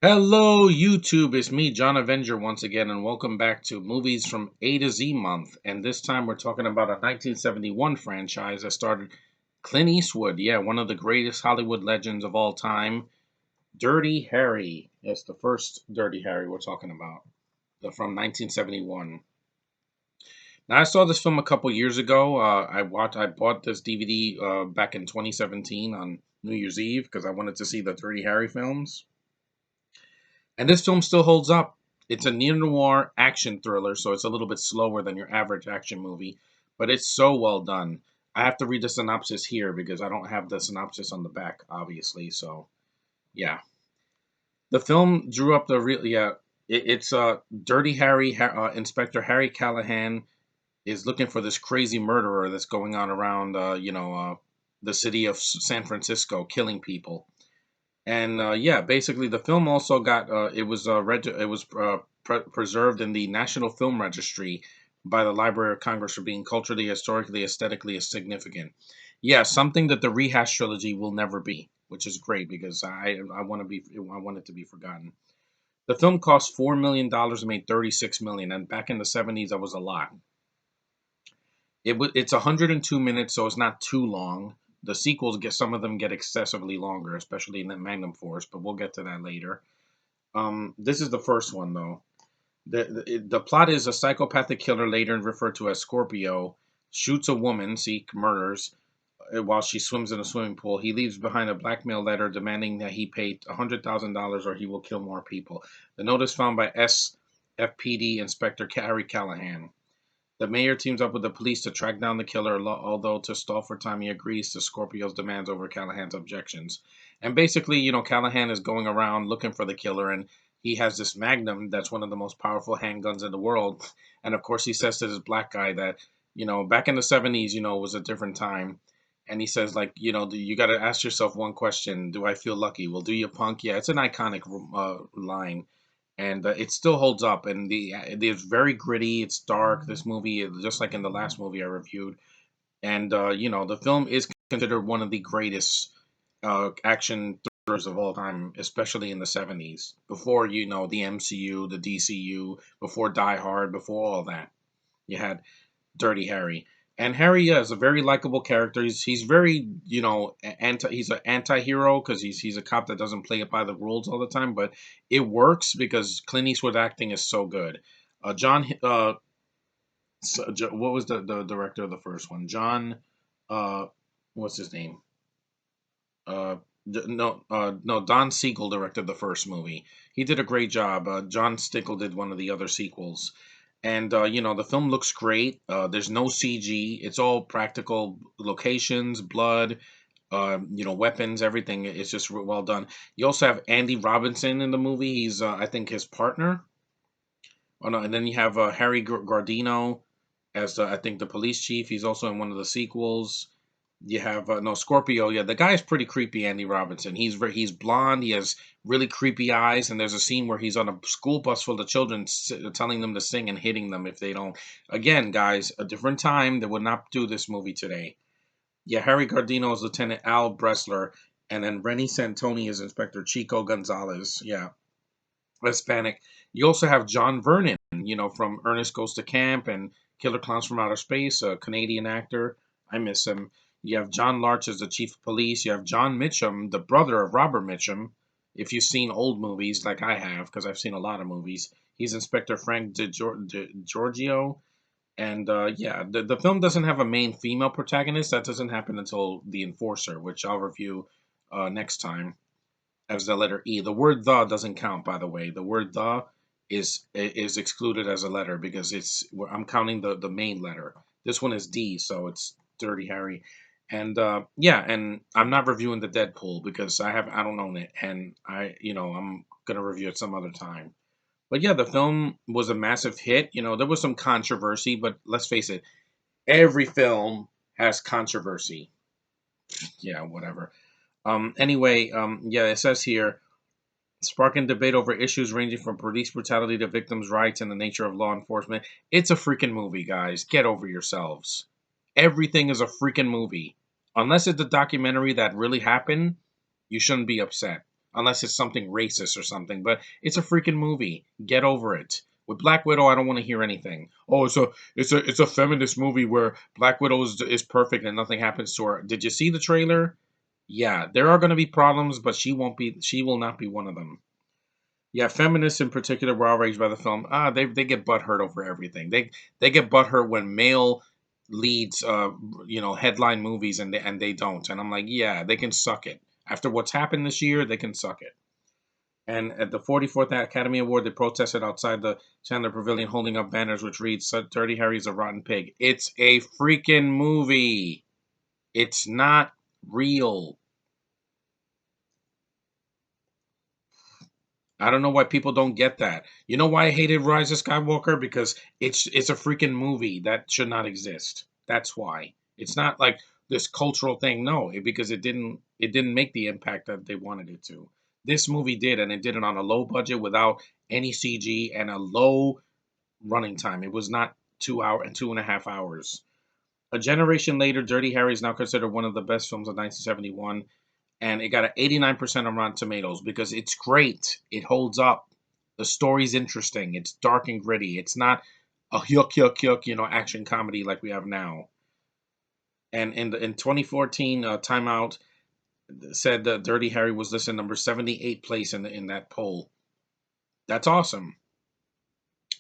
Hello, YouTube. It's me, John Avenger, once again, and welcome back to Movies from A to Z Month. And this time we're talking about a 1971 franchise that started Clint Eastwood. Yeah, one of the greatest Hollywood legends of all time, Dirty Harry. Yes, the first Dirty Harry we're talking about, from 1971. Now, I saw this film a couple years ago. I bought this DVD back in 2017 on New Year's Eve because I wanted to see the Dirty Harry films. And this film still holds up. It's a neo noir action thriller, so it's a little bit slower than your average action movie, but it's so well done. I have to read the synopsis here because I don't have the synopsis on the back, obviously. So, yeah. The film drew up the real, yeah. It's Dirty Harry, Inspector Harry Callahan is looking for this crazy murderer that's going on around, the city of San Francisco, killing people. And yeah, basically, the film also got it was preserved in the National Film Registry by the Library of Congress for being culturally, historically, aesthetically significant. Yeah, something that the rehash trilogy will never be, which is great because I want it to be forgotten. The film cost $4 million and made 36 million, and back in the '70s, that was a lot. It's 102 minutes, so it's not too long. The sequels get some of them get excessively longer, especially in the Magnum Force, but we'll get to that later. This is the first one though. The plot is a psychopathic killer, later referred to as Scorpio, shoots a woman, murders, while she swims in a swimming pool. He leaves behind a blackmail letter demanding that he pay $100,000 or he will kill more people. The note is found by SFPD Inspector Harry Callahan. The mayor teams up with the police to track down the killer, although to stall for time, he agrees to Scorpio's demands over Callahan's objections. And basically, Callahan is going around looking for the killer, and he has this Magnum that's one of the most powerful handguns in the world. And of course, he says to this black guy that, back in the '70s, was a different time. And he says, like, you got to ask yourself one question: Do I feel lucky? Well, do you, punk? Yeah, it's an iconic line, and it still holds up. And it's very gritty. It's dark. This movie, just like in the last movie I reviewed, and the film is considered one of the greatest action thrillers of all time, especially in the '70s. Before the MCU, the DCU, before Die Hard, before all that, you had Dirty Harry. And Harry, yeah, is a very likable character. He's very, he's an anti-hero because he's a cop that doesn't play it by the rules all the time, but it works because Clint Eastwood acting is so good. What was the director of the first one? Uh, what's his name? No, Don Siegel directed the first movie. He did a great job. John Stickle did one of the other sequels, and the film looks great. There's no CG. It's all practical locations, blood, weapons, everything. It's just well done. You also have Andy Robinson in the movie. He's I think his partner. Oh no, and then you have Harry Gardino as I think the police chief. He's also in one of the sequels. You have no Scorpio. Yeah, the guy is pretty creepy. Andy Robinson. He's blonde. He has really creepy eyes. And there's a scene where he's on a school bus full of children, telling them to sing and hitting them if they don't. Again, guys, a different time. They would not do this movie today. Yeah, Harry Gardino is Lieutenant Al Bressler, and then Rennie Santoni is Inspector Chico Gonzalez. Yeah, Hispanic. You also have John Vernon, from Ernest Goes to Camp and Killer Clowns from Outer Space, a Canadian actor. I miss him. You have John Larch as the chief of police. You have John Mitchum, the brother of Robert Mitchum. If you've seen old movies like I have, because I've seen a lot of movies, he's Inspector Frank Giorgio. And yeah, the film doesn't have a main female protagonist. That doesn't happen until The Enforcer, which I'll review next time as the letter E. The word "the" doesn't count, by the way. The word "the" is excluded as a letter because I'm counting the main letter. This one is D, so it's Dirty Harry. And yeah, and I'm not reviewing the Deadpool because I don't own it, and I'm gonna review it some other time. But yeah, the film was a massive hit. There was some controversy, but let's face it, every film has controversy. Yeah, whatever. Anyway, yeah, it says here, sparking debate over issues ranging from police brutality to victims' rights and the nature of law enforcement. It's a freaking movie, guys. Get over yourselves. Everything is a freaking movie. Unless it's a documentary that really happened, you shouldn't be upset. unless it's something racist or something. But it's a freaking movie. Get over it. With Black Widow, I don't want to hear anything. Oh, it's a feminist movie where Black Widow is perfect and nothing happens to her. Did you see the trailer? Yeah, there are going to be problems, but she will not be one of them. Yeah, feminists in particular were outraged by the film. They get butthurt over everything. They get butthurt when male leads, headline movies and they don't. And I'm like, yeah, they can suck it. After what's happened this year, they can suck it. And at the 44th Academy Award, they protested outside the Chandler Pavilion, holding up banners which read, "Dirty Harry's a rotten pig." It's a freaking movie. It's not real. I don't know why people don't get that. You know why I hated Rise of Skywalker? Because it's a freaking movie that should not exist. That's why. It's not like this cultural thing. No, because it didn't make the impact that they wanted it to. This movie did, and it did it on a low budget without any CG and a low running time. It was not 2 hour and 2.5 hours. A generation later, Dirty Harry is now considered one of the best films of 1971, and it got an 89% on Rotten Tomatoes because it's great. It holds up. The story's interesting. It's dark and gritty. It's not a yuck yuck yuck, action comedy like we have now. And in 2014, Time Out said that Dirty Harry was listed number 78 place in that poll. That's awesome.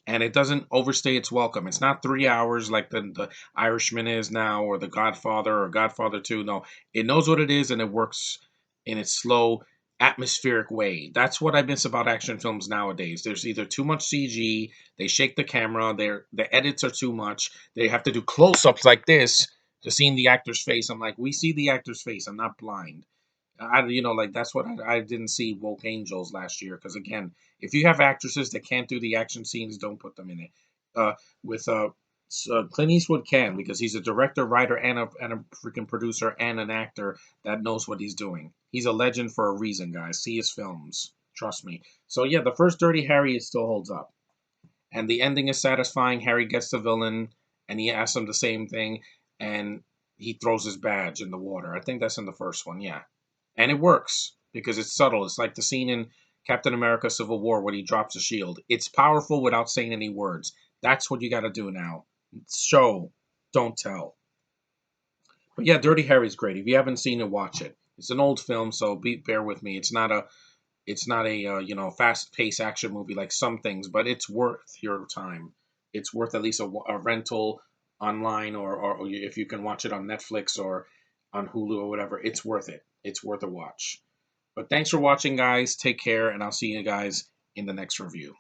And it doesn't overstay its welcome. It's not 3 hours like the Irishman is now, or the Godfather or Godfather 2. No, it knows what it is and it works in its slow, atmospheric way. That's what I miss about action films nowadays. There's either too much CG, they shake the camera, the edits are too much, they have to do close ups like this to see the actor's face. I'm like, we see the actor's face. I'm not blind. Like that's what I didn't see Woke Angels last year. Because again, if you have actresses that can't do the action scenes, don't put them in it. With Clint Eastwood can, because he's a director, writer, and a freaking producer and an actor that knows what he's doing. He's a legend for a reason, guys. See his films, trust me. So yeah, the first Dirty Harry it still holds up, and the ending is satisfying. Harry gets the villain, and he asks him the same thing, and he throws his badge in the water. I think that's in the first one, yeah. And it works because it's subtle. It's like the scene in Captain America Civil War when he drops a shield. It's powerful without saying any words. That's what you got to do now. Show, don't tell. But yeah, Dirty Harry's great. If you haven't seen it, watch it. It's an old film, so bear with me. It's not a fast paced action movie like some things, but it's worth your time. It's worth at least a rental online, or if you can watch it on Netflix or on Hulu or whatever. It's worth it. It's worth a watch. But thanks for watching, guys. Take care, and I'll see you guys in the next review.